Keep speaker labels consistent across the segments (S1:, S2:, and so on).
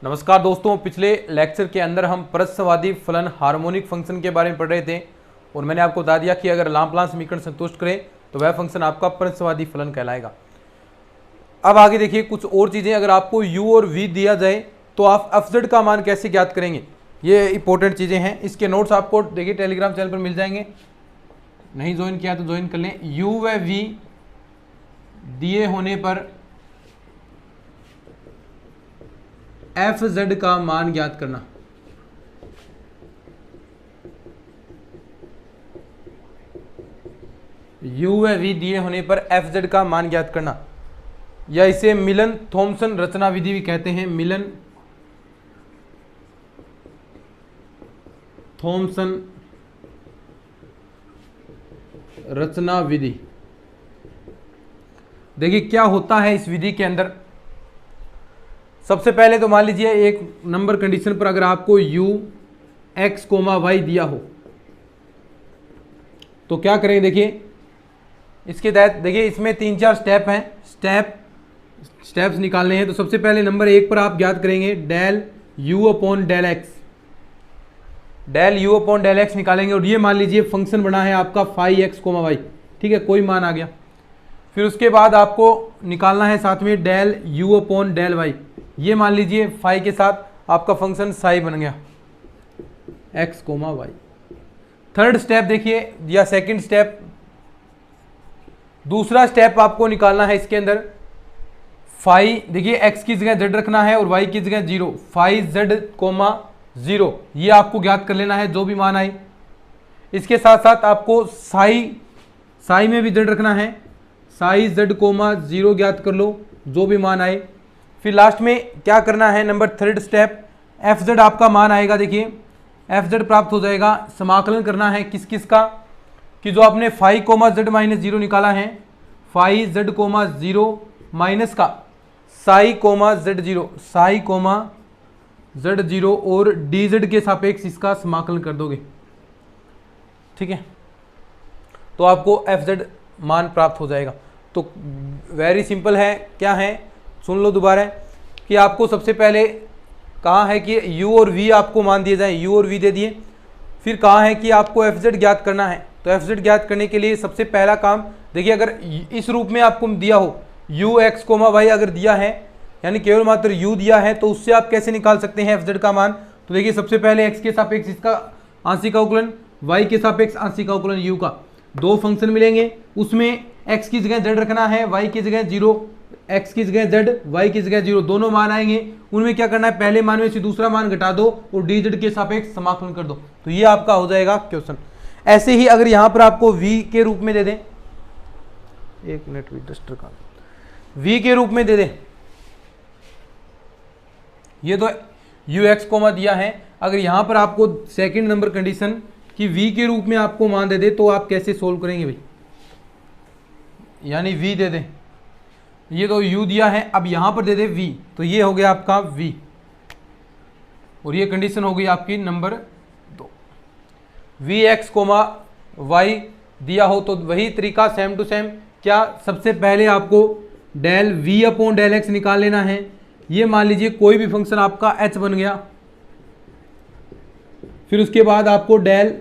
S1: नमस्कार दोस्तों, पिछले लेक्चर के अंदर हम प्रस्यवादी फलन हार्मोनिक फंक्शन के बारे में पढ़ रहे थे और मैंने आपको बता दिया कि अगर लाप्लास समीकरण संतुष्ट करे तो वह फंक्शन आपका प्रस्यवादी फलन कहलाएगा। अब आगे देखिए कुछ और चीज़ें। अगर आपको u और v दिया जाए तो आप fz का मान कैसे ज्ञात करेंगे, ये इंपॉर्टेंट चीज़ें हैं। इसके नोट्स आपको देखिए टेलीग्राम चैनल पर मिल जाएंगे, नहीं ज्वाइन किया तो ज्वाइन कर लें। u व v दिए होने पर fz का मान ज्ञात करना। u व v दिए होने पर fz का मान ज्ञात करना, या इसे मिलन थॉमसन रचना विधि भी कहते हैं। मिलन थॉमसन रचना विधि। देखिए क्या होता है इस विधि के अंदर। सबसे पहले तो मान लीजिए एक नंबर कंडीशन पर अगर आपको u x, y दिया हो तो क्या करेंगे। देखिए इसके तहत देखिए इसमें 3-4 स्टेप हैं। स्टेप्स निकालने हैं। तो सबसे पहले नंबर 1 पर आप ज्ञात करेंगे del u upon del x। Del u upon del x निकालेंगे और ये मान लीजिए फंक्शन बना है आपका फाई x, y, ठीक है, कोई मान आ गया। फिर उसके बाद आपको निकालना है साथ में del u upon del y। ये मान लीजिए फाई के साथ आपका फंक्शन साई बन गया x, y। थर्ड स्टेप देखिए या सेकंड स्टेप, दूसरा स्टेप आपको निकालना है इसके अंदर फाई। देखिए x की जगह z रखना है और y की जगह 0, फाई z, 0 ये आपको ज्ञात कर लेना है जो भी मान आए। इसके साथ साथ आपको साई में भी z रखना है, साई z, 0 ज्ञात कर लो जो भी मान आए। फिर लास्ट में क्या करना है, नंबर थर्ड स्टेप fz आपका मान आएगा। देखिए fz प्राप्त हो जाएगा। समाकलन करना है किस किस का, कि जो आपने फाई z माइनस 0 निकाला है, फाई z, 0 माइनस का साई z0, साई z0 और dz के सापेक्ष इसका समाकलन कर दोगे, ठीक है, तो आपको fz मान प्राप्त हो जाएगा। तो वेरी सिंपल है। क्या है सुन लो दोबारा, कि आपको सबसे पहले कहा है कि u और v आपको मान दिए जाए, u और v दे दिए। फिर कहा है कि आपको fz ज्ञात करना है। तो fz ज्ञात करने के लिए सबसे पहला काम देखिए, अगर इस रूप में आपको दिया हो u x, y अगर दिया है, यानी केवल मात्र u दिया है, तो उससे आप कैसे निकाल सकते हैं fz का मान। तो देखिए सबसे पहले x के सापेक्ष इसका आंशिक अवकलन, y के सापेक्ष आंशिक अवकलन u का, दो फंक्शन मिलेंगे। उसमें x की जगह z रखना है, y की जगह 0, x की जगह z, y की जगह 0, दोनों मान आएंगे। उनमें क्या करना है, पहले मान में से दूसरा मान घटा दो और dz के सापेक्ष समाकलन कर दो। तो ये आपका हो जाएगा क्वेश्चन। ऐसे ही अगर यहाँ पर आपको v के रूप में दे दें, एक मिनट डस्टर का, v के रूप में दे दें, ये तो ux दिया है। अगर यहाँ पर आपको सेकंड नंबर कंडीशन कि v के रूप में आपको मान दे दे तो आप कैसे सोल्व करेंगे भाई, यानी v दे दें, ये तो u दिया है, अब यहाँ पर दे दे v, तो ये हो गया आपका v और ये कंडीशन हो गई आपकी नंबर 2। vx, y दिया हो तो वही तरीका सेम टू सेम। क्या सबसे पहले आपको del v upon del x निकाल लेना है। ये मान लीजिए कोई भी फंक्शन आपका h बन गया। फिर उसके बाद आपको del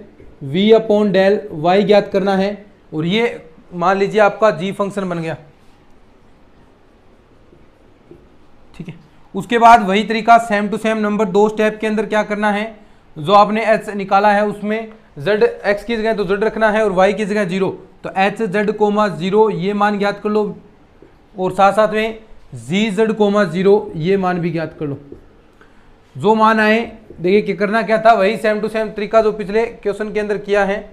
S1: v upon del y ज्ञात करना है और ये मान लीजिए आपका g फंक्शन बन गया, ठीक है। उसके बाद वही तरीका same to same number 2 step के अंदर क्या करना है, जो आपने h निकाला है उसमें z, x की जगह तो z रखना है और y की जगह 0, तो h z, 0 ये मान ज्ञात कर लो और साथ साथ में z z, 0 ये मान भी ज्ञात कर लो। जो मान आए देखिए कि करना क्या था, वही सेम टू सेम तरीका जो पिछले क्वेश्चन के अंदर किया है।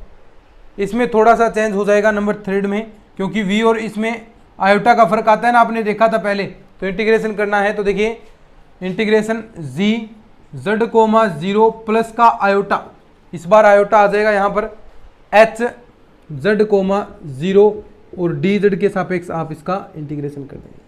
S1: इसमें थोड़ा सा चेंज हो जाएगा नंबर थर्ड में, क्योंकि v और इसमें आयोटा का फर्क आता है ना, आपने देखा था पहले। तो इंटीग्रेशन करना है, तो देखिए इंटीग्रेशन z z, 0 प्लस का आयोटा, इस बार आयोटा आ जाएगा यहाँ पर h z, 0 और dz के सापेक्ष आप इसका इंटीग्रेशन कर देंगे,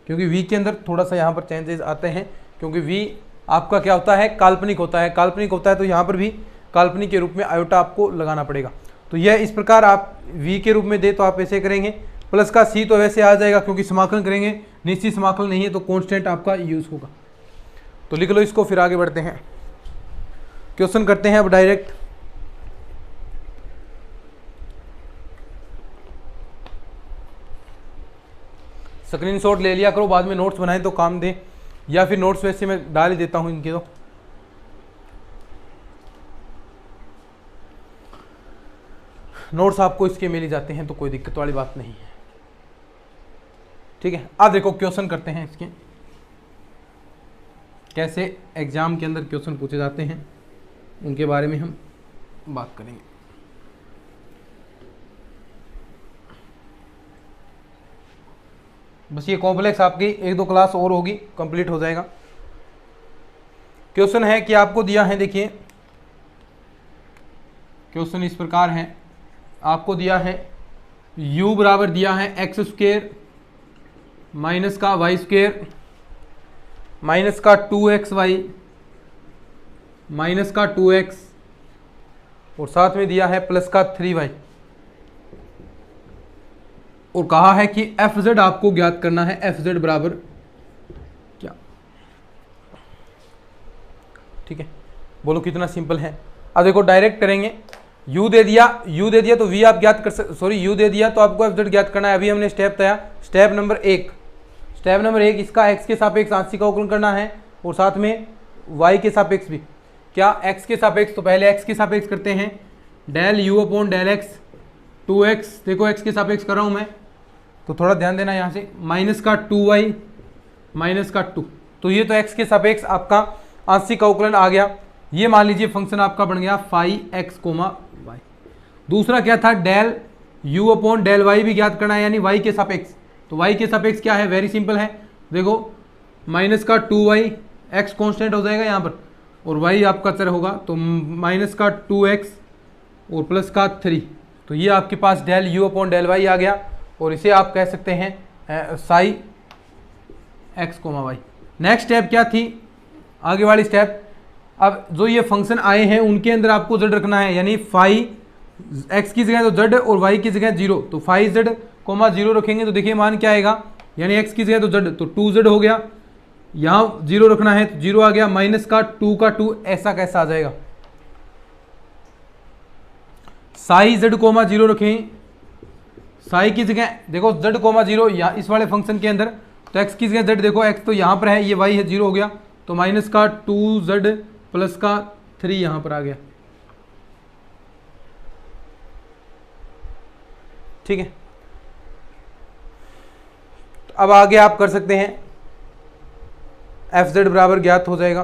S1: क्योंकि v के अंदर थोड़ा सा यहाँ पर चेंजेस आते हैं, क्योंकि v आपका क्या होता है, काल्पनिक होता है। काल्पनिक होता है तो यहाँ पर भी काल्पनिक के रूप में आयोटा आपको लगाना पड़ेगा। तो यह इस प्रकार आप v के रूप में दे तो आप ऐसे करेंगे, प्लस का c तो वैसे आ जाएगा क्योंकि समाकलन करेंगे, निश्चित समाकलन नहीं है तो कांस्टेंट आपका यूज होगा। तो लिख लो इसको, फिर आगे बढ़ते हैं, क्वेश्चन करते हैं अब डायरेक्ट। स्क्रीनशॉट ले लिया करो, बाद में नोट्स बनाए तो काम दे, या फिर नोट्स वैसे मैं डाल ही देता हूं इनके। तो नोट्स आपको इसके मिल ही जाते हैं, तो कोई दिक्कत वाली बात नहीं है। ठीक है, अब देखो क्वेश्चन करते हैं इसके, कैसे एग्जाम के अंदर क्वेश्चन पूछे जाते हैं उनके बारे में हम बात करेंगे। बस ये कॉम्प्लेक्स आपकी 1-2 क्लास और होगी, कंप्लीट हो जाएगा। क्वेश्चन है कि आपको दिया है, देखिए क्वेश्चन इस प्रकार है, आपको दिया है u बराबर दिया है एक्स स्क्वेयर माइनस का वाई स्क्वेयर माइनस का 2xy माइनस का 2x और साथ में दिया है प्लस का 3y, और कहा है कि fz आपको ज्ञात करना है, fz बराबर क्या। ठीक है, बोलो कितना सिंपल है। अब देखो डायरेक्ट करेंगे, u दे दिया तो v आप ज्ञात कर सकते, सॉरी u दे दिया तो आपको fz ज्ञात करना है। अभी हमने स्टेप तया, स्टेप नंबर 1 इसका x के सापेक्ष आंशिक अवकलन करना है और साथ में y के सापेक्ष भी। क्या x के सापेक्ष, तो पहले x के सापेक्ष करते हैं, del u upon del x 2x, देखो x के सापेक्ष कर रहा हूं मैं तो थोड़ा ध्यान देना यहाँ से, माइनस का 2y माइनस का 2, तो ये तो x के सापेक्ष आपका आंशिक अवकलन आ गया। ये मान लीजिए फंक्शन आपका बन गया फाई x कोमा y। दूसरा क्या था, del u upon del y भी ज्ञात करना है, यानी y के सापेक्ष। तो y के सापेक्ष क्या है, वेरी सिंपल है, देखो माइनस का 2y, x कांस्टेंट हो जाएगा यहाँ पर और y आपका चर होगा, तो माइनस का 2x और प्लस का 3, तो ये आपके पास del u upon del y आ गया, और इसे आप कह सकते हैं psi x comma Y. Next step क्या थी, आगे वाली स्टेप, अब जो ये फंक्शन आए हैं उनके अंदर आपको z रखना है, यानी फाई x की जगह तो z और y की जगह 0, तो फाई z कोमा 0 रखेंगे तो देखिए मान क्या आएगा, यानी x की जगह तो z, तो 2z हो गया, यहाँ 0 रखना है तो 0 आ गया, माइनस का 2 ऐसा कैसा आ जाएगा। साई z कोमा 0 रखें, साई की जगह देखो z कोमा 0 या इस वाले फंक्शन के अंदर, तो x की जगह z, देखो x तो यहाँ पर है, ये y है 0 हो गया, तो माइनस का 2z प्लस का 3 यहाँ पर आ गया। ठीक है, तो अब आगे आप कर सकते हैं, fz बराबर ज्ञात हो जाएगा,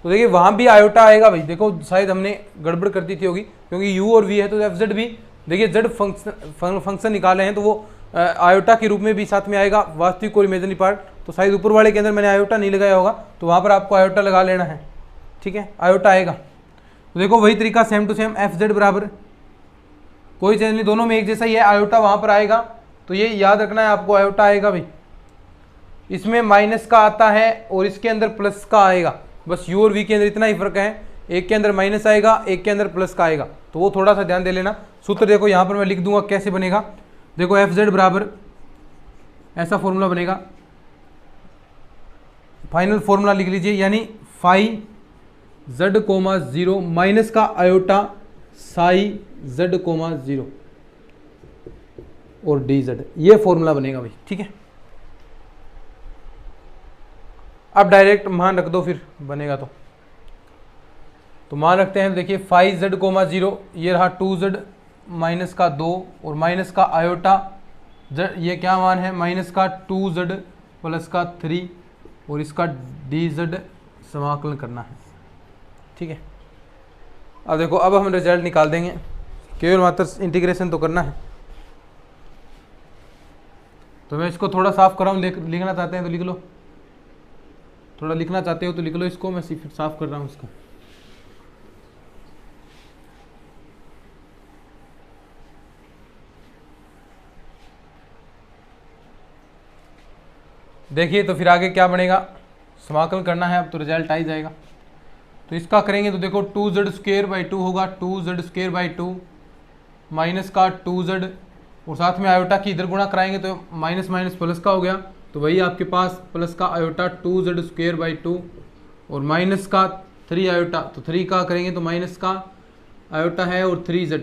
S1: तो देखिए वहां भी आयोटा आएगा भाई, देखो शायद हमने गड़बड़ कर दी थी होगी, क्योंकि u और v है तो fz भी, देखिए z फंक्शन निकाले हैं तो वो आयोटा के रूप में भी साथ में आएगा, वास्तविक और इमेजिनरी पार्ट। तो शायद ऊपर वाले के अंदर मैंने आयोटा नहीं लगाया होगा, तो वहां पर आपको आयोटा लगा लेना है। ठीक है, आयोटा आएगा, तो देखो वही तरीका सेम टू सेम, fz बराबर कोई चेंज नहीं, दोनों में एक जैसा ही है, आयोटा वहां पर आएगा, तो ये याद रखना है आपको, आयोटा आएगा भाई, इसमें माइनस का आता है और इसके अंदर प्लस का आएगा, बस u और v के अंदर इतना ही फर्क है, एक के अंदर माइनस आएगा, एक के अंदर प्लस का आएगा, तो वो थोड़ा सा ध्यान दे लेना। सूत्र देखो यहाँ पर मैं लिख दूंगा कैसे बनेगा, देखो fz बराबर ऐसा फॉर्मूला बनेगा, फाइनल फॉर्मूला लिख लीजिए, यानी फाई z कोमा 0 माइनस का आयोटा साई z कोमा 0 और dz, ये फॉर्मूला बनेगा भाई। ठीक है, अब डायरेक्ट मान रख दो, फिर बनेगा तो मान रखते हैं, देखिए फाई z कोमा 0, ये रहा 2z माइनस का 2 और माइनस का आयोटा z, ये क्या मान है, माइनस का 2z प्लस का 3 और इसका dz समाकलन करना है। ठीक है, अब देखो अब हम रिजल्ट निकाल देंगे, केवल मात्र इंटीग्रेशन तो करना है, तो मैं इसको थोड़ा साफ कर रहा हूँ, लिखना चाहते हैं तो लिख लो, थोड़ा लिखना चाहते हो तो लिख लो इसको, मैं सिर्फ साफ कर रहा हूँ इसको। देखिए तो फिर आगे क्या बनेगा, समाकलन करना है अब, तो रिजल्ट आ ही जाएगा। तो इसका करेंगे तो देखो 2z² बाई 2 होगा, 2z² बाई 2 माइनस का 2z और साथ में आयोटा की इधर गुणा कराएंगे तो माइनस माइनस प्लस का हो गया, तो वही आपके पास प्लस का आयोटा 2z² 2 और माइनस का 3 आयोटा, तो 3 का करेंगे तो माइनस का आयोटा है और 3z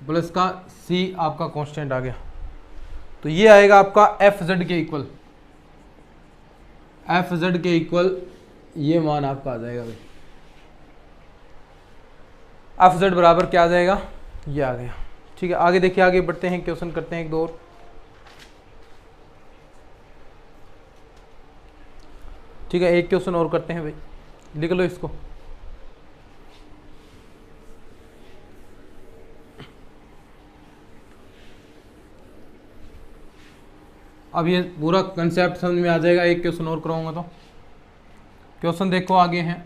S1: प्लस का c आपका कांस्टेंट आ गया। तो ये आएगा आपका fz के इक्वल, fz के इक्वल ये मान आपका आ जाएगा भाई। fz बराबर क्या आ जाएगा, ये आ गया। ठीक है, आगे देखिए, आगे बढ़ते हैं, क्वेश्चन करते हैं एक दो और। ठीक है, एक क्वेश्चन और करते हैं भाई, लिख लो इसको। अब ये पूरा कंसेप्ट समझ में आ जाएगा, एक क्वेश्चन और कराऊंगा तो। क्वेश्चन देखो आगे हैं,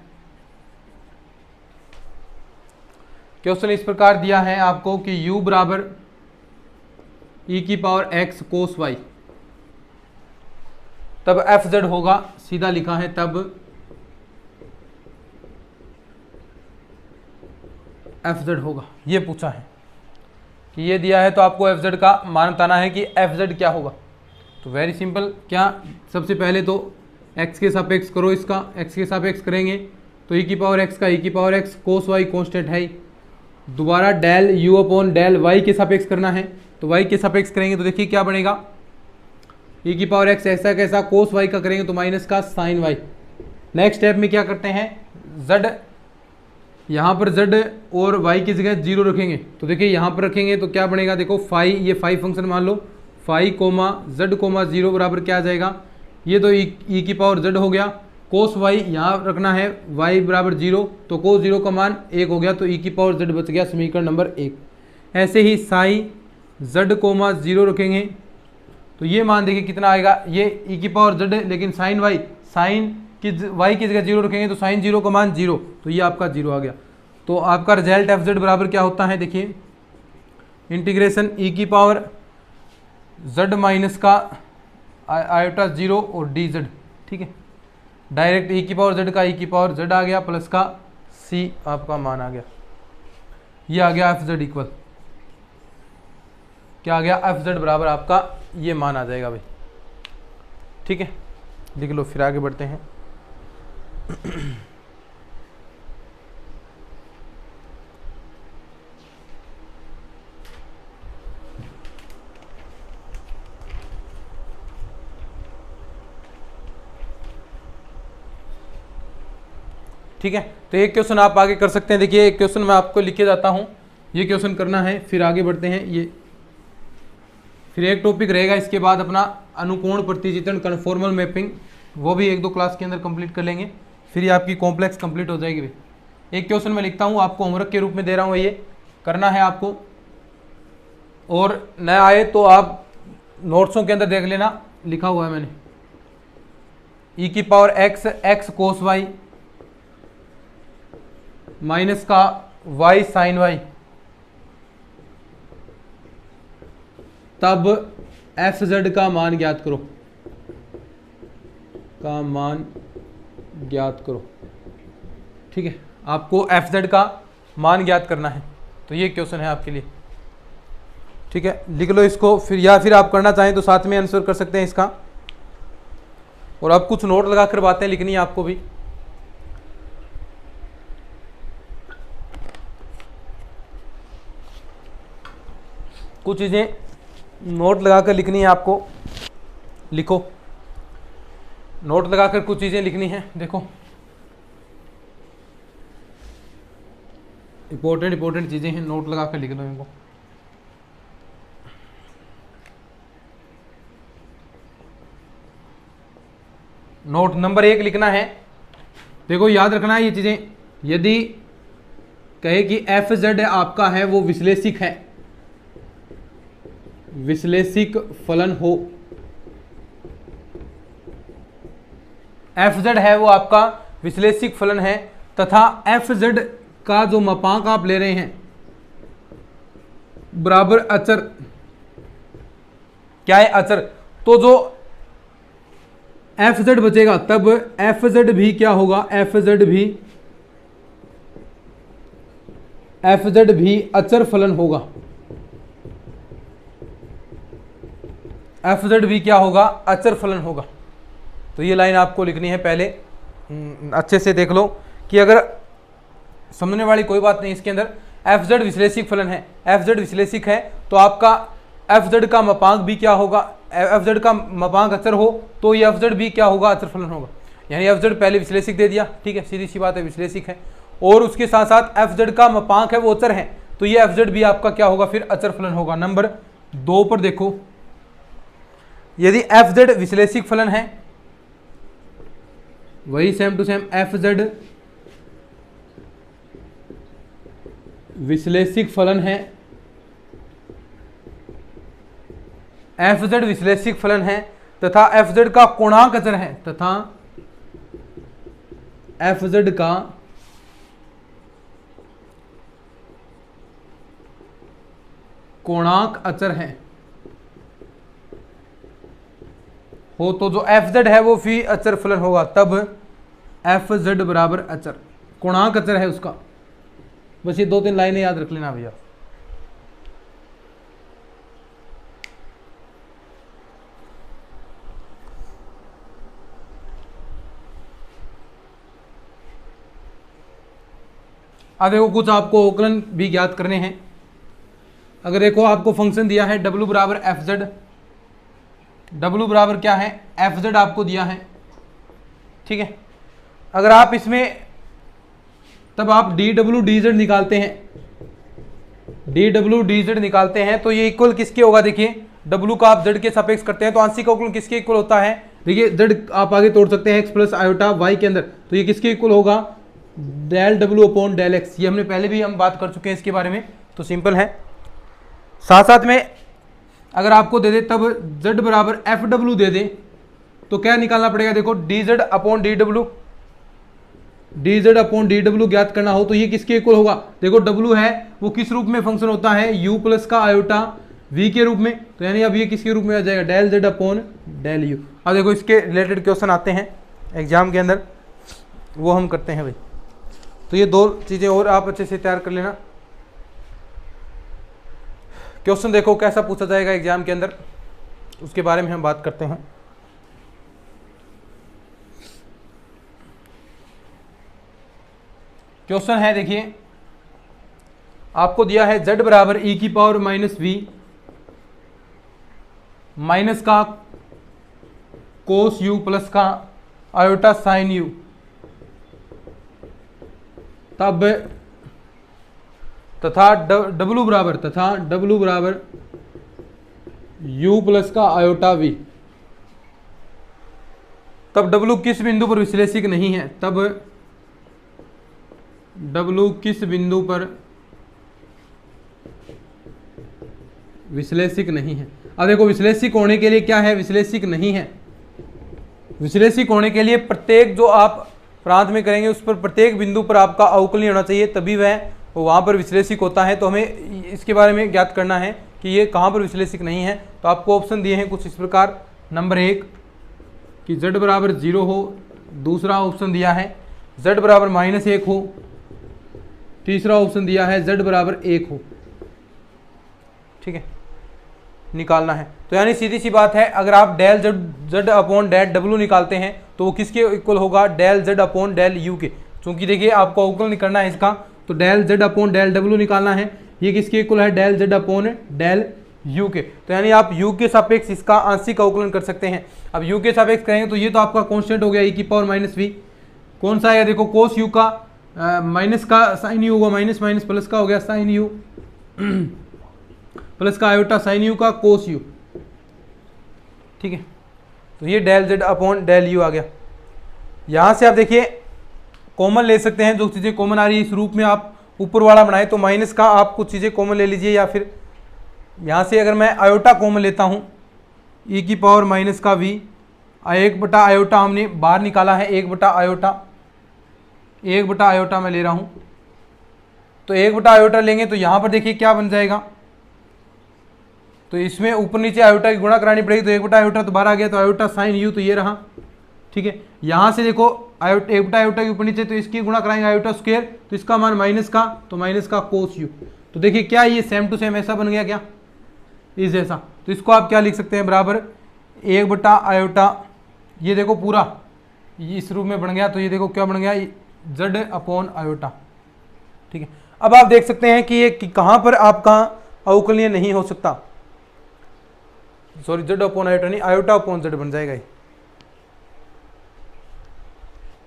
S1: क्वेश्चन इस प्रकार दिया है आपको कि u बराबर e⁻x cos y, तब fz होगा, सीधा लिखा है तब fz होगा। ये पूछा है कि ये दिया है तो आपको fz का मान बताना है कि fz क्या होगा। तो वेरी सिंपल, क्या सबसे पहले तो x के सापेक्ष करो, इसका x के सापेक्ष करेंगे तो e⁻x का e⁻x cos y कांस्टेंट है। दोबारा del u upon del y के सापेक्ष करना है, तो y के सापेक्ष करेंगे तो देखिए क्या बनेगा, e⁻x ऐसा कैसा, cos y का करेंगे तो माइनस का sin y। नेक्स्ट स्टेप में क्या करते हैं, z यहाँ पर z और y की जगह 0 रखेंगे, तो देखिए यहाँ पर रखेंगे तो क्या बनेगा, देखो फाई, ये फाई फंक्शन मान लो, फाई कोमा z कोमा 0 बराबर क्या आ जाएगा, ये तो e⁻z हो गया, कोस y यहाँ रखना है y बराबर 0, तो कोस 0 का मान 1 हो गया, तो e⁻z बच गया, समीकरण नंबर 1। ऐसे ही साई z कोमा 0 रखेंगे तो ये मान देखिए कितना आएगा, ये e⁻z लेकिन साइन y, साइन की y की जगह 0 रखेंगे तो साइन 0 का मान 0, तो ये आपका 0 आ गया। तो आपका रिजल्ट fz बराबर क्या होता है, देखिए इंटीग्रेशन e⁻z माइनस का आयोटा 0 और dz। ठीक है, डायरेक्ट e⁻z का e⁻z आ गया प्लस का c आपका मान आ गया, ये आ गया fz इक्वल क्या आ गया, fz बराबर आपका ये मान आ जाएगा भाई। ठीक है, लिख लो, फिर आगे बढ़ते हैं। ठीक है, तो एक क्वेश्चन आप आगे कर सकते हैं। देखिए एक क्वेश्चन मैं आपको लिखे जाता हूँ, ये क्वेश्चन करना है, फिर आगे बढ़ते हैं। ये फिर एक टॉपिक रहेगा इसके बाद अपना अनुकोण प्रतिचित्रण कन्फॉर्मल मैपिंग, वो भी एक दो क्लास के अंदर कंप्लीट कर लेंगे, फिर ये आपकी कॉम्प्लेक्स कंप्लीट हो जाएगी भाई। एक क्वेश्चन मैं लिखता हूँ, आपको होमवर्क के रूप में दे रहा हूँ, ये करना है आपको, और न आए तो आप नोट्सों के अंदर देख लेना, लिखा हुआ है मैंने, e⁻x x cos y minus का y साइन y, तब fz का मान ज्ञात करो, का मान ज्ञात करो। ठीक है, आपको fz का मान ज्ञात करना है, तो ये क्वेश्चन है आपके लिए। ठीक है, लिख लो इसको, फिर या फिर आप करना चाहें तो साथ में आंसर कर सकते हैं इसका, और अब कुछ नोट लगा कर बातें लिखनी है आपको भी। कुछ चीज़ें नोट लगाकर लिखनी है आपको, लिखो, नोट लगाकर कुछ चीज़ें लिखनी है। देखो इंपॉर्टेंट चीज़ें हैं, नोट लगाकर लिख लो इनको। नोट नंबर 1 लिखना है, देखो याद रखना है ये चीज़ें, यदि कहे कि fz आपका है वो विश्लेषिक है, विश्लेषिक फलन हो, fz है वो आपका विश्लेषिक फलन है, तथा fz का जो मापांक आप ले रहे हैं बराबर अचर, क्या है अचर, तो जो fz बचेगा तब fz भी क्या होगा, fz भी अचर फलन होगा, एफ जेड भी क्या होगा, अचर फलन होगा। तो ये लाइन आपको लिखनी है पहले, अच्छे से देख लो कि अगर समझने वाली कोई बात नहीं इसके अंदर। एफ जेड विश्लेषिक फलन है, एफ जेड विश्लेषिक है तो आपका एफ जेड का मापांक भी क्या होगा, एफ जेड का मापांक अचर हो तो ये एफ जेड भी क्या होगा, अचर फलन होगा। यानी एफ जेड पहले विश्लेषिक दे दिया, ठीक है, सीधी सी बात है, विश्लेषिक है, और उसके साथ साथ एफ जेड का मापांक है वो अचर है, तो ये एफ जेड भी आपका क्या होगा, फिर अचर फलन होगा। नंबर 2 पर देखो, यदि एफ जेड विश्लेषिक फलन है, वही same to same F Z विश्लेषिक फलन है, एफ जेड विश्लेषिक फलन है तथा एफ जेड का कोणांक अचर है, तथा एफ जेड का कोणांक अचर है हो, तो जो एफ जेड है वो फी अचर फलन होगा, तब एफ जेड बराबर अचर, कोणांक अचर है उसका। बस ये 2-3 लाइनें याद रख लेना भैया। अब देखो कुछ आपको अवकलन भी ज्ञात करने हैं। अगर देखो आपको फंक्शन दिया है w बराबर एफ जेड, w बराबर क्या है, एफ जेड आपको दिया है, ठीक है। अगर आप इसमें तब आप डी डब्ल्यू डी जेड निकालते हैं, डी डब्ल्यू डी जेड निकालते हैं तो ये इक्वल किसके होगा, देखिए w का आप z के सापेक्ष करते हैं तो आंशिक अवकलन किसके इक्वल होता है, देखिए z आप आगे तोड़ सकते हैं x प्लस आयोटा y के अंदर, तो ये किसके इक्वल होगा, del W upon del X. ये हमने पहले भी हम बात कर चुके हैं इसके बारे में, तो सिंपल है। साथ साथ में अगर आपको दे दे तब z बराबर एफ डब्ल्यू दे दे तो क्या निकालना पड़ेगा, देखो D Z upon D W, D Z upon D W ज्ञात करना हो तो ये किसके इक्वल होगा, देखो डब्ल्यू है वो किस रूप में फंक्शन होता है, यू प्लस का आयोटा वी के रूप में, तो यानी अब ये किसके रूप में आ जाएगा, del Z upon del U. अब देखो इसके रिलेटेड क्वेश्चन आते हैं एग्जाम के अंदर, वो हम करते हैं भाई। तो ये 2 चीज़ें और आप अच्छे से तैयार कर लेना। क्वेश्चन देखो कैसा पूछा जाएगा एग्जाम के अंदर, उसके बारे में हम बात करते हैं। क्वेश्चन है, देखिए आपको दिया है z बराबर e की पावर माइनस वी माइनस का कोस यू प्लस का आयोटा साइन यू, तब तथा w बराबर u प्लस का आयोटा v, तब w किस बिंदु पर विश्लेषिक नहीं है, तब w किस बिंदु पर विश्लेषिक नहीं है। अब देखो विश्लेषिक होने के लिए क्या है, विश्लेषिक नहीं है, विश्लेषिक होने के लिए प्रत्येक जो आप प्रांत में करेंगे उस पर प्रत्येक बिंदु पर आपका अवकलनीय होना चाहिए, तभी वह वहाँ पर विश्लेषिक होता है। तो हमें इसके बारे में ज्ञात करना है कि ये कहाँ पर विश्लेषिक नहीं है। तो आपको ऑप्शन दिए हैं कुछ इस प्रकार, नंबर 1 कि z बराबर 0 हो, दूसरा ऑप्शन दिया है z बराबर -1 हो, तीसरा ऑप्शन दिया है z बराबर 1 हो, ठीक है, निकालना है। तो यानी सीधी सी बात है, अगर आप del z upon del w निकालते हैं तो वो किसके इक्वल होगा, del z upon del u के। चूंकि देखिए आपको अवकलन करना है इसका, तो del z upon del w निकालना है, ये किसके इक्वल है, del z upon del u के। तो यानी आप u के सापेक्ष इसका आंशिक अवकलन कर सकते हैं। अब u के सापेक्ष करेंगे तो ये तो आपका कांस्टेंट हो गया e की पावर माइनस वी, कौन सा है, देखो कोस u का माइनस का साइन u होगा, माइनस माइनस प्लस का हो गया साइन u प्लस का आयोटा साइन यू का कोस यू, ठीक है। तो ये del Z upon del U आ गया। यहाँ से आप देखिए कॉमन ले सकते हैं, जो चीज़ें कॉमन आ रही है इस रूप में आप ऊपर वाला बनाए तो माइनस का आप कुछ चीज़ें कॉमन ले लीजिए, या फिर यहाँ से अगर मैं आयोटा कॉमन लेता हूँ e की पावर माइनस का v, 1 आयोटा हमने बाहर निकाला है, 1 आयोटा मैं ले रहा हूँ, तो 1 आयोटा लेंगे तो यहाँ पर देखिए क्या बन जाएगा, तो इसमें ऊपर नीचे आयोटा की गुणा करानी पड़ेगी, तो 1 आयोटा तो बाहर आ गया, तो आयोटा साइन यू तो ये रहा, ठीक है। यहाँ से देखो आयोटा 1 आयोटा के ऊपर नीचे तो इसकी गुणा कराएंगे आयोटा स्क्वायर, तो इसका मान माइनस का, तो माइनस का कोस यू। तो देखिए क्या ये सेम टू सेम ऐसा बन गया क्या, इस जैसा। तो तो इसको आप क्या लिख सकते हैं, बराबर 1/आयोटा, ये देखो पूरा ये इस रूप में बन गया, तो ये देखो क्या बन गया, Z/आयोटा। ठीक है, अब आप देख सकते हैं कि ये कहां पर आपका अवकलनीय नहीं हो सकता, सॉरी Z/आयोटा नहीं, आयोटा/Z बन जाएगा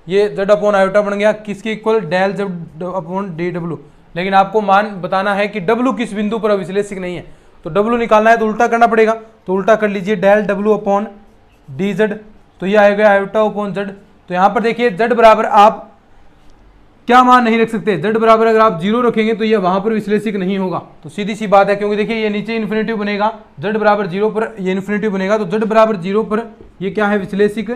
S1: ये Z/आयोटा बन गया, किसके इक्वल, डेल Z/dw। लेकिन आपको मान बताना है कि W किस बिंदु पर अविश्लेषिक नहीं है, तो W निकालना है तो उल्टा करना पड़ेगा, तो उल्टा कर लीजिए, डेल W/dz, तो ये आएगा आयोटा/Z। तो यहां पर देखिए Z बराबर आप क्या मान नहीं रख सकते, Z बराबर अगर आप 0 रखेंगे तो ये वहां पर विश्लेषिक नहीं होगा, तो सीधी सी बात है, क्योंकि देखिए ये नीचे इन्फिनेटिव बनेगा, Z बराबर 0 पर ये इन्फिनेटिव बनेगा, तो Z बराबर 0 पर ये क्या है, विश्लेषिक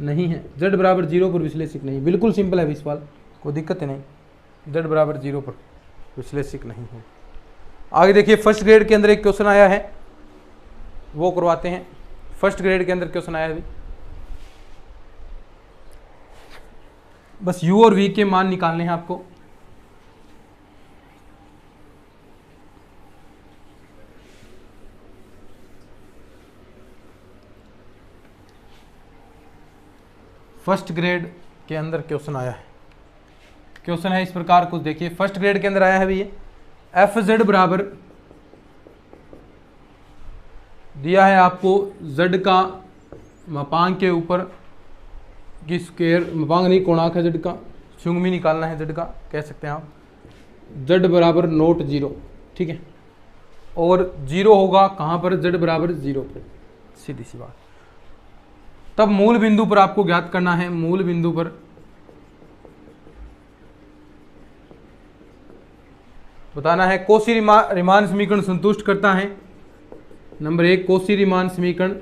S1: नहीं है, Z बराबर 0 पर विश्लेषिक नहीं, बिल्कुल सिंपल है विश्वाल, कोई दिक्कत है नहीं, Z बराबर 0 पर विश्लेषिक नहीं है। आगे देखिए फर्स्ट ग्रेड के अंदर एक क्वेश्चन आया है, वो करवाते हैं। फर्स्ट ग्रेड के अंदर क्वेश्चन आया है, बस u और v के मान निकालने हैं आपको। फर्स्ट ग्रेड के अंदर क्वेश्चन आया है, क्वेश्चन है इस प्रकार, कुछ देखिए फर्स्ट ग्रेड के अंदर आया है भी ये, fz बराबर दिया है आपको z का मापांक के ऊपर की स्क्वायर, मापांक नहीं कोणांक है z का, सुंगमी निकालना है z का, कह सकते हैं आप, z बराबर नोट 0, ठीक है, और 0 होगा कहाँ पर, z बराबर 0 पर, सीधी सी बात। तब मूल बिंदु पर आपको ज्ञात करना है, मूल बिंदु पर बताना है कौशी रीमान समीकरण संतुष्ट करता है, नंबर 1 कौशी रीमान समीकरण,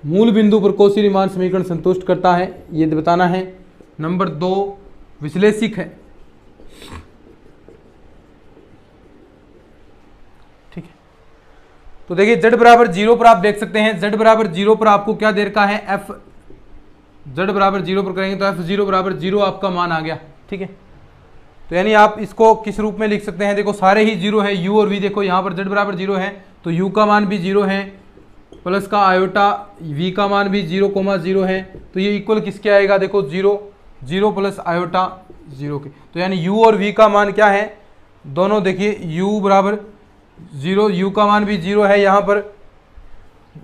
S1: मूल बिंदु पर कौशी रीमान समीकरण संतुष्ट करता है, ये बताना है। नंबर 2 विश्लेषिक है, ठीक है। तो देखिए z बराबर 0 पर आप देख सकते हैं, z बराबर 0 पर आपको क्या दे रखा है, f, z बराबर 0 पर करेंगे तो f0 बराबर 0 आपका मान आ गया, ठीक है। तो यानी आप इसको किस रूप में लिख सकते हैं, देखो सारे ही 0 है, u और v, देखो यहाँ पर z बराबर 0 है तो u का मान भी 0 है, प्लस का आयोटा v का मान भी 0,0 है, तो ये इक्वल किसके आएगा, देखो 0 प्लस आयोटा 0 के, तो यानी u और v का मान क्या है, दोनों देखिए u बराबर 0, u का मान भी 0 है, यहाँ पर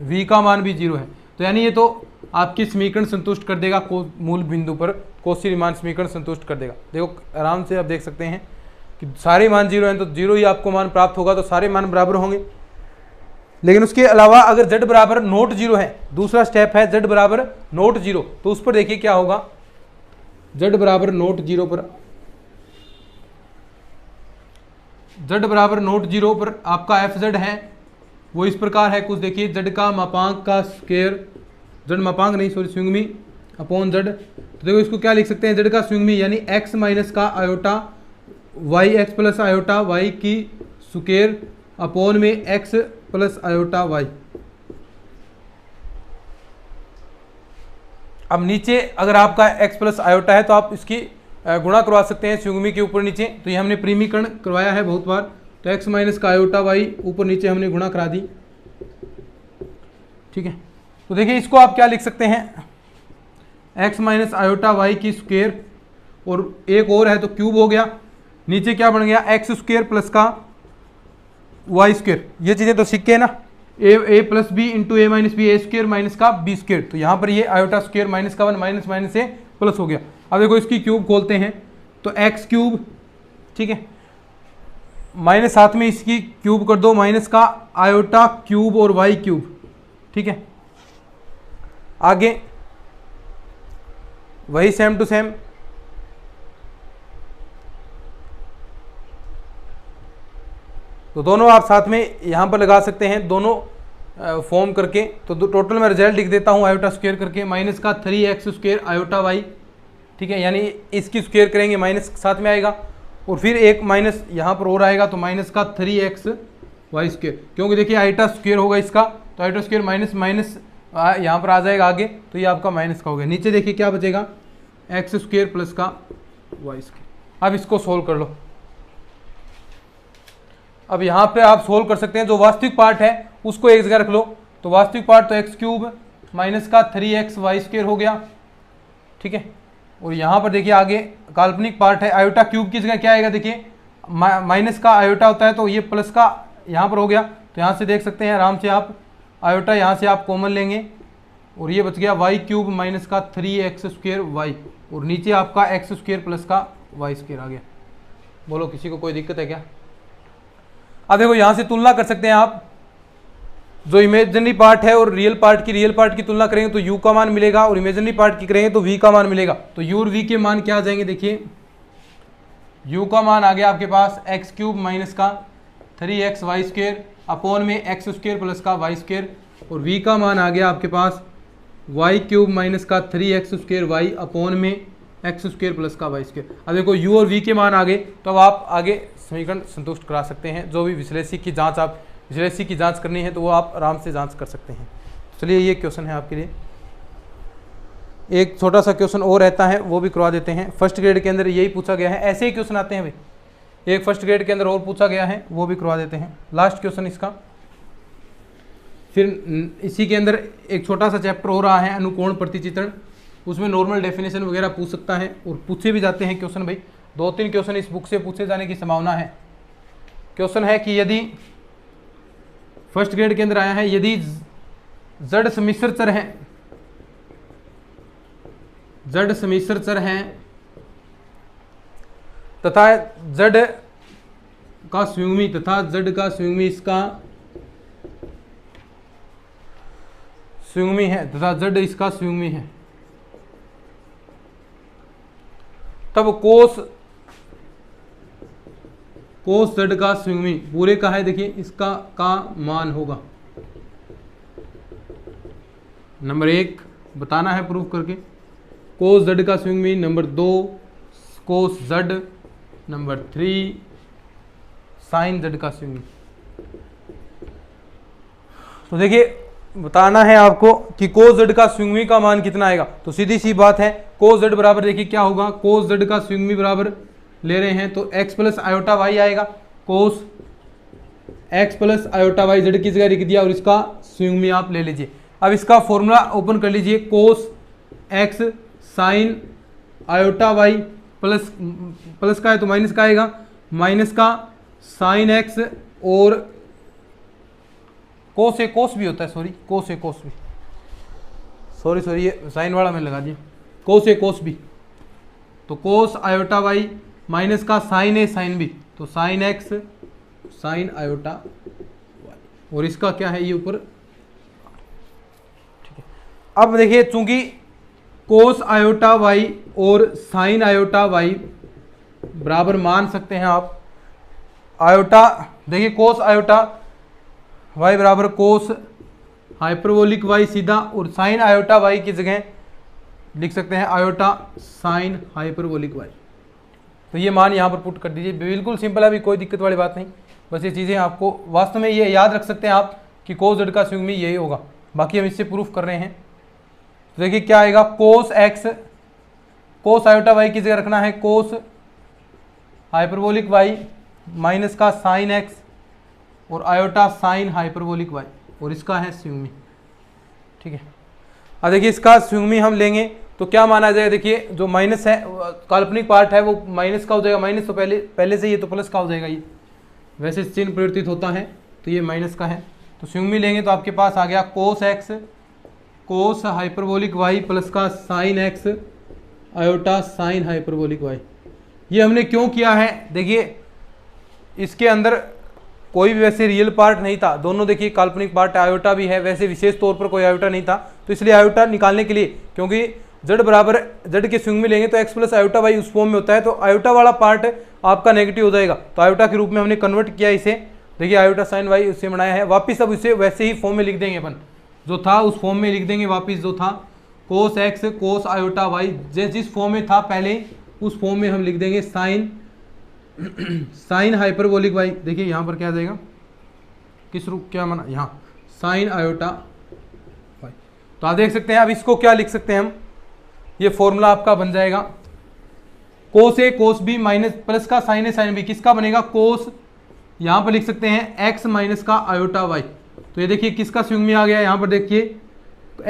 S1: v का मान भी 0 है, तो यानी ये तो आपकी समीकरण संतुष्ट कर देगा, मूल बिंदु पर कौशी रीमान समीकरण संतुष्ट कर देगा। देखो आराम से आप देख सकते हैं कि सारे मान 0 हैं तो 0 ही आपको मान प्राप्त होगा, तो सारे मान बराबर होंगे। लेकिन उसके अलावा अगर z बराबर नोट 0 है, दूसरा स्टेप है z बराबर नोट 0, तो उस पर देखिए क्या होगा, z बराबर नोट 0 पर, z बराबर नोट 0 पर आपका fz है वो इस प्रकार है, कुछ देखिए z का मापांक का स्क्वायर, z मापांक नहीं सॉरी स्विंगमी अपॉन z, तो देखो इसको क्या लिख सकते हैं, z का स्विंगमी यानी x माइनस का iota y, x plus iota y की स्क्वायर अपॉन में x प्लस आयोटा y। अब नीचे अगर आपका x प्लस आयोटा है तो आप इसकी गुणा करवा सकते हैं स्विंगमी के ऊपर नीचे, तो ये हमने प्रीमीकरण करवाया है बहुत बार, तो x माइनस का आयोटा y ऊपर नीचे हमने गुणा करा दी, ठीक है। तो देखिए इसको आप क्या लिख सकते हैं, x माइनस आयोटा वाई की स्क्वायर, और एक और है तो क्यूब हो गया, नीचे क्या बन गया, एक्स स्क्वायर प्लस का वाई स्क्वायर, ये चीज़ें तो सीख के है ना, ए प्लस बी इंटू ए माइनस बी, ए स्क्वायर माइनस का बी स्क्वायर, तो यहाँ पर ये आयोटा स्क्वायर माइनस का 1 माइनस माइनस से प्लस हो गया। अब देखो इसकी क्यूब खोलते हैं तो एक्स क्यूब, ठीक है, माइनस साथ में इसकी क्यूब कर दो, माइनस का आयोटा क्यूब और वाई क्यूब, ठीक है। आगे वही सेम टू सेम, तो दोनों आप साथ में यहां पर लगा सकते हैं, दोनों फॉर्म करके, तो टोटल मैं रिजल्ट लिख देता हूं आयोटा स्क्वायर करके, माइनस का 3x स्क्वायर आयोटा वाई, ठीक है, यानी इसकी स्क्वायर करेंगे माइनस साथ में आएगा, और फिर एक माइनस यहाँ पर और आएगा तो माइनस का 3x वाई स्क्वायर, क्योंकि देखिए आयोटा स्क्वायर होगा इसका, तो आयोटा स्क्वायर माइनस माइनस यहाँ पर आ जाएगा आगे, तो ये आपका माइनस का हो गया, नीचे देखिए क्या बचेगा, एक्स स्क्वायर प्लस का वाई स्क्वायर। अब इसको सोल्व कर लो, अब यहाँ पे आप सोल्व कर सकते हैं, जो वास्तविक पार्ट है उसको एक जगह रख लो, तो वास्तविक पार्ट तो एक्स क्यूब माइनस का 3xy² हो गया, ठीक है। और यहाँ पर देखिए आगे काल्पनिक पार्ट है, आयोटा क्यूब की जगह क्या आएगा, देखिए माइनस का आयोटा होता है तो ये प्लस का यहाँ पर हो गया, तो यहाँ से देख सकते हैं आराम से आप, आयोटा यहाँ से आप कॉमन लेंगे और ये बच गया y³ माइनस का 3x² और नीचे आपका x² प्लस का y² आ गया। बोलो किसी को कोई दिक्कत है क्या? अब देखो यहाँ से तुलना कर सकते हैं आप, जो इमेजिनरी पार्ट है और रियल पार्ट की तुलना करेंगे तो u का मान मिलेगा और इमेजिनरी पार्ट की करेंगे तो v का मान मिलेगा। तो u और v के मान क्या आ जाएंगे, देखिए u का मान आ गया आपके पास x³ माइनस का 3xy² अपॉन में x² प्लस का y² और v का मान आ गया आपके पास y³ माइनस का 3x² अपॉन में x² प्लस का y²। अब देखो u और v के मान आ गए, तो अब आप आगे समीकरण संतुष्ट करा सकते हैं। जो भी विश्लेषी की जांच करनी है तो वो आप आराम से जांच कर सकते हैं। चलिए ये क्वेश्चन है आपके लिए, एक छोटा सा क्वेश्चन और रहता है वो भी करवा देते हैं। फर्स्ट ग्रेड के अंदर यही पूछा गया है, ऐसे ही क्वेश्चन आते हैं भाई, एक फर्स्ट ग्रेड के अंदर और पूछा गया है वो भी करवा देते हैं, लास्ट क्वेश्चन इसका। फिर इसी के अंदर एक छोटा सा चैप्टर हो रहा है अनुकोण प्रतिचित्रण, उसमें नॉर्मल डेफिनेशन वगैरह पूछ सकता है और पूछे भी जाते हैं क्वेश्चन भाई, 2-3 क्वेश्चन इस बुक से पूछे जाने की संभावना है। क्वेश्चन है कि यदि फर्स्ट ग्रेड के अंदर आया है, यदि जड़ सम्मिश्र चर हैं तथा जड़ का स्विंगमी इसका स्विंगमी है तथा जड़ इसका स्विंगमी है, तब कोस जड़ का स्विंगमी पूरे का है, देखिए इसका का मान होगा। नंबर 1 बताना है प्रूफ करके, कोस जड़ का स्विंगमी। नंबर 2 कोस जड़। नंबर 3 साइन जड़ का स्विंगमी। तो देखिए बताना है आपको कि कोस जड़ का स्विंगमी का मान कितना आएगा, तो सीधी सी बात है कोस जड़ बराबर देखिए क्या होगा, कोस जड़ का स्विंगमी बराबर ले रहे हैं तो x प्लस आयोटा वाई आएगा, कोस x प्लस आयोटा वाई जड़ की जगह लिख दिया और इसका स्विंगमी आप ले लीजिए। अब इसका फॉर्मूला ओपन कर लीजिए, cos x sine iota Y plus का है तो माइनस का आएगा, माइनस का साइन x और कोस ए कोस भी होता है, सॉरी ये साइन वाला मैंने लगा दिया, कोस ए कोस भी, तो कोस आयोटा वाई माइनस का साइन ए साइन बी, तो sine X sine iota Y और इसका क्या है ये ऊपर, ठीक है। अब देखिए चूंकि कोस आयोटा वाई और साइन आयोटा वाई बराबर मान सकते हैं आप, आयोटा देखिए कोस आयोटा वाई बराबर कोस हाइपरबोलिक वाई सीधा, और साइन आयोटा वाई की जगह लिख सकते हैं आयोटा साइन हाइपरबोलिक वाई। तो ये मान यहाँ पर पुट कर दीजिए, बिल्कुल सिंपल है, अभी कोई दिक्कत वाली बात नहीं। बस ये चीज़ें आपको वास्तव में ये याद रख सकते हैं आप कि कोस जड़ का स्विंगमी यही होगा, बाकी हम इससे प्रूफ कर रहे हैं। तो देखिए क्या आएगा, कोस एक्स कोस आयोटा वाई की जगह रखना है कोस हाइपरबोलिक वाई माइनस का साइन एक्स और आयोटा साइन हाइपरबोलिक वाई और इसका है स्विंगमी, ठीक है। अब देखिए इसका स्विंगमी हम लेंगे तो क्या माना जाएगा, देखिए जो माइनस है काल्पनिक पार्ट है वो माइनस का हो जाएगा, माइनस तो पहले से ये तो प्लस का हो जाएगा, ये वैसे चिन्ह परिवर्तित होता है तो ये माइनस का है। तो स्विंगमी लेंगे तो आपके पास आ गया cos X cos hyperbolic Y plus का sine X iota sine hyperbolic Y. ये हमने क्यों किया है, देखिए इसके अंदर कोई भी वैसे रियल पार्ट नहीं था, दोनों देखिए काल्पनिक पार्ट, आयोटा भी है, वैसे विशेष तौर पर कोई आयोटा नहीं था, तो इसलिए आयोटा निकालने के लिए, क्योंकि जड़ बराबर जड़ के स्विंग में लेंगे तो x प्लस आयोटा वाई उस फॉर्म में होता है, तो आयोटा वाला पार्ट आपका नेगेटिव हो जाएगा, तो आयोटा के रूप में हमने कन्वर्ट किया इसे, देखिए आयोटा साइन वाई उससे बनाया है, वापिस अब इसे वैसे ही फॉर्म में लिख देंगे अपन, जो था उस फॉर्म में लिख देंगे वापिस, जो था कोस एक्स कोस आयोटा वाई जिस फॉर्म में था पहले उस फॉर्म में हम लिख देंगे साइन साइन हाइपरबोलिक वाई। देखिए यहाँ पर क्या आ जाएगा, किस रूप क्या माना, यहाँ साइन आयोटा वाई। तो आप देख सकते हैं अब इसको क्या लिख सकते हैं हम, ये फॉर्मूला आपका बन जाएगा कोस ए कोस बी माइनस प्लस का साइन ए साइन बी, किसका बनेगा, कोस यहाँ पर लिख सकते हैं x माइनस का आयोटा y। तो ये देखिए किसका स्विंग में आ गया, यहाँ पर देखिए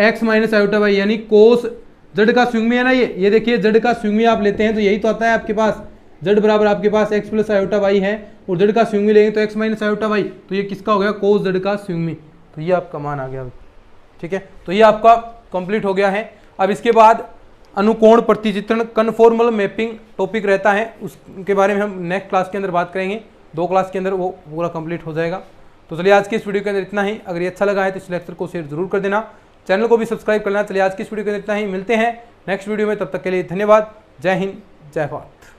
S1: x माइनस आयोटा y यानी कोस z का स्विंग में है ना, ये देखिए z का स्विंग में आप लेते हैं तो यही तो आता है आपके पास, z बराबर आपके पास x प्लस आयोटा y है और z का स्विंग में लेंगे तो x माइनस आयोटा y, तो ये किसका हो गया, कोस z का स्विंग में। तो ये आपका मान आ गया, ठीक है। तो ये आपका कंप्लीट हो गया है। अब इसके बाद अनुकोण प्रतिचित्रण कन्फॉर्मल मैपिंग टॉपिक रहता है, उसके बारे में हम नेक्स्ट क्लास के अंदर बात करेंगे, 2 क्लास के अंदर वो पूरा कंप्लीट हो जाएगा। तो चलिए आज की इस वीडियो के अंदर इतना ही। अगर ये अच्छा लगा है तो इस लेक्चर को शेयर जरूर कर देना, चैनल को भी सब्सक्राइब करना। चलिए आज की इस वीडियो के अंदर इतना ही, मिलते हैं नेक्स्ट वीडियो में, तब तक के लिए धन्यवाद। जय हिंद, जय भारत।